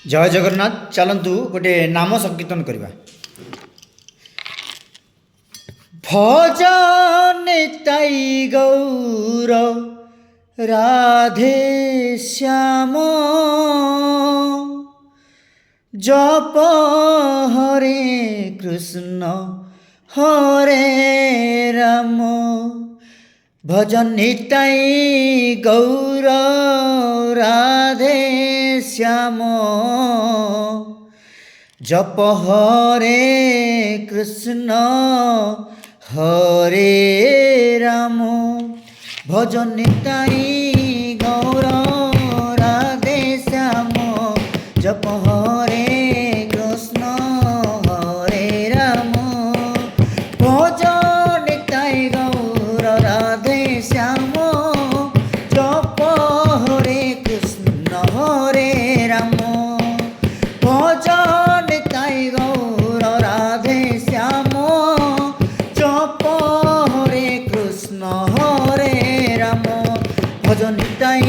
ଜୟ ଜଗନ୍ନାଥ। ଚାଲନ୍ତୁ ଗୋଟେ ନାମ ସଂକୀର୍ତ୍ତନ କରିବା। ଭଜ ନିତାଇ ଗୌର ରାଧେ ଶ୍ୟାମ, ଜପ ହରେ କୃଷ୍ଣ ହରେ ରାମ। ভজ নিতাই গৌর রাধে শ্যাম, জপ হরে কৃষ্ণ হরে রাম। ভজ নিতাই গৌর রাধে শ্যাম, জপ হরে কৃষ্ণ হরে রাম। ভজ নিতাই গৌর রাধে শ্যাম, জপ হরে কৃষ্ণ হরে রাম। ভজ নিতাই গৌর রাধে শ্যাম, জপ হরে কৃষ্ণ হরে রাম। ভজ নিতাই